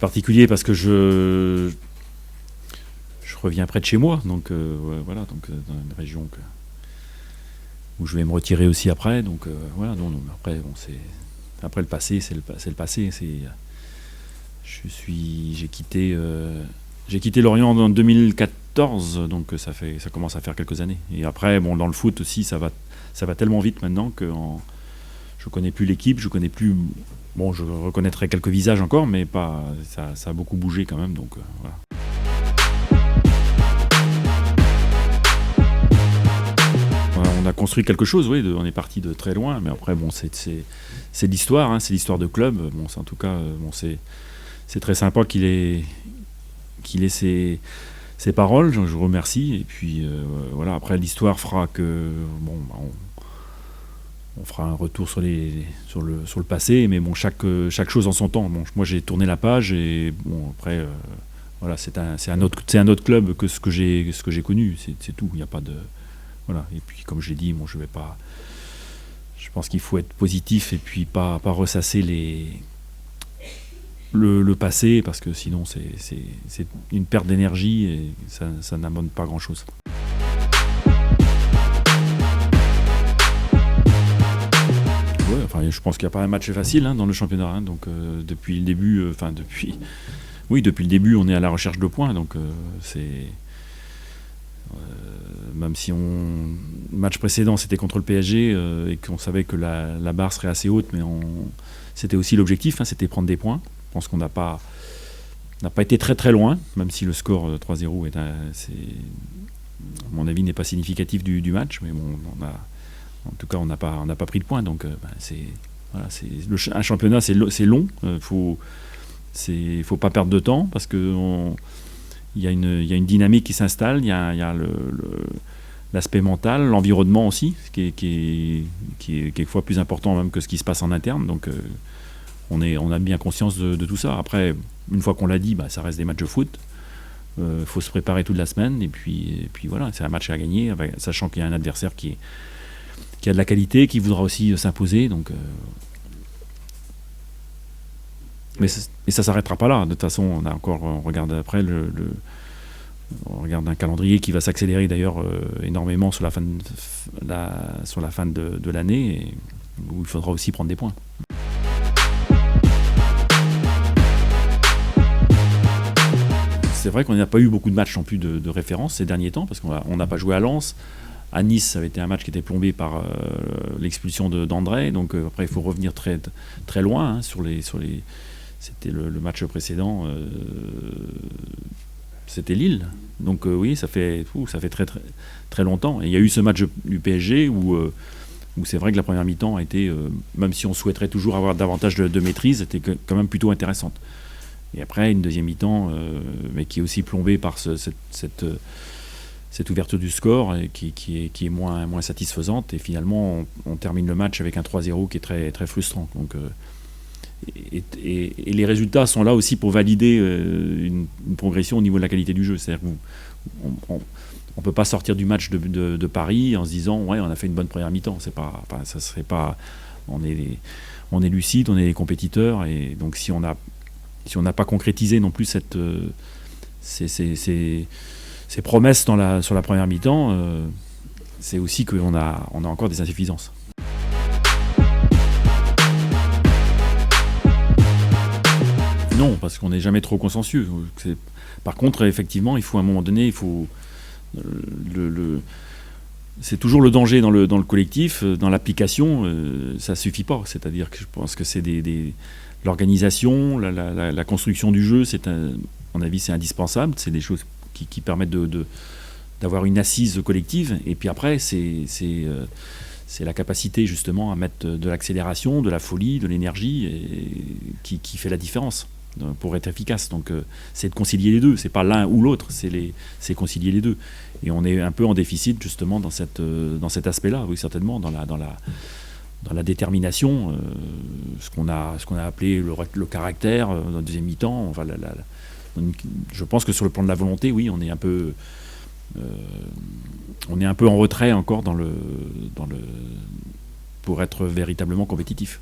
particulier parce que je reviens près de chez moi, donc voilà, donc dans une région où je vais me retirer aussi après, donc voilà. Non, après, bon, après le passé, c'est le passé. J'ai quitté Lorient en 2014, donc ça commence à faire quelques années. Et après, bon, dans le foot aussi, ça va tellement vite maintenant que je connais plus l'équipe, je connais plus. Bon, je reconnaîtrai quelques visages encore, mais pas. Ça a beaucoup bougé quand même, donc voilà. On a construit quelque chose, oui, on est parti de très loin, mais après, bon, c'est l'histoire, hein, c'est l'histoire de club. Bon, en tout cas, bon, c'est très sympa qu'il ait ses paroles, je remercie. Et puis, voilà, après, l'histoire fera que, bon, on fera un retour sur le passé, mais bon, chaque chose en son temps. Bon, moi, j'ai tourné la page, et bon, après, voilà, c'est un autre club que ce que j'ai connu, c'est tout, il n'y a pas de. Voilà. Et puis, comme je l'ai dit, bon, je pense qu'il faut être positif et puis pas ressasser le passé, parce que sinon c'est une perte d'énergie et ça n'amène pas grand-chose. Ouais, enfin, je pense qu'il n'y a pas un match facile, hein, dans le championnat, hein, donc depuis le début, depuis le début, on est à la recherche de points, donc même si le match précédent c'était contre le PSG, et qu'on savait que la barre serait assez haute, mais c'était aussi l'objectif, hein, c'était prendre des points. Je pense qu'on n'a pas été très très loin, même si le score 3-0 à mon avis n'est pas significatif du match, mais bon, en tout cas on n'a pas pris de points, donc un championnat c'est long, faut pas perdre de temps, parce que il y a une dynamique qui s'installe, il y a l'aspect mental, l'environnement aussi, qui est quelquefois plus important même que ce qui se passe en interne. Donc on a bien conscience de tout ça. Après, une fois qu'on l'a dit, ça reste des matchs de foot. Faut se préparer toute la semaine, et puis voilà, c'est un match à gagner, sachant qu'il y a un adversaire qui a de la qualité, qui voudra aussi s'imposer. Donc, mais ça s'arrêtera pas là. De toute façon, on regarde après on regarde un calendrier qui va s'accélérer d'ailleurs énormément sur la fin de l'année, où il faudra aussi prendre des points. C'est vrai qu'on n'a pas eu beaucoup de matchs non plus de référence ces derniers temps, parce qu'on n'a pas joué à Lens. À Nice, ça avait été un match qui était plombé par l'expulsion d'André. Donc après, il faut revenir très, très loin, hein, c'était le match précédent, c'était Lille. Donc oui, ça fait très, très, très longtemps. Et il y a eu ce match du PSG où c'est vrai que la première mi-temps a été, même si on souhaiterait toujours avoir davantage de maîtrise, était quand même plutôt intéressante. Et après, une deuxième mi-temps, mais qui est aussi plombée par cette ouverture du score, et qui est moins satisfaisante. Et finalement, on termine le match avec un 3-0 qui est très, très frustrant. Donc, et les résultats sont là aussi pour valider une progression au niveau de la qualité du jeu. C'est-à-dire qu'on ne peut pas sortir du match de Paris en se disant ouais, on a fait une bonne première mi-temps. Ça serait pas. On est lucide, on est des compétiteurs, et donc si on n'a pas concrétisé non plus ces promesses sur la première mi-temps, c'est aussi qu'on a encore des insuffisances. Non, parce qu'on n'est jamais trop consciencieux. Par contre, effectivement, il faut à un moment donné, c'est toujours le danger dans le collectif, dans l'application, ça suffit pas. C'est-à-dire que je pense que c'est l'organisation, la construction du jeu, à mon avis, c'est indispensable. C'est des choses qui permettent d'avoir une assise collective. Et puis après, c'est la capacité justement à mettre de l'accélération, de la folie, de l'énergie, qui fait la différence pour être efficace. Donc c'est de concilier les deux. C'est pas l'un ou l'autre, c'est concilier les deux. Et on est un peu en déficit justement dans cet aspect-là, oui, certainement, dans la détermination, ce qu'on a appelé le caractère dans la deuxième mi-temps. Enfin, je pense que sur le plan de la volonté, oui, on est un peu en retrait encore pour être véritablement compétitif.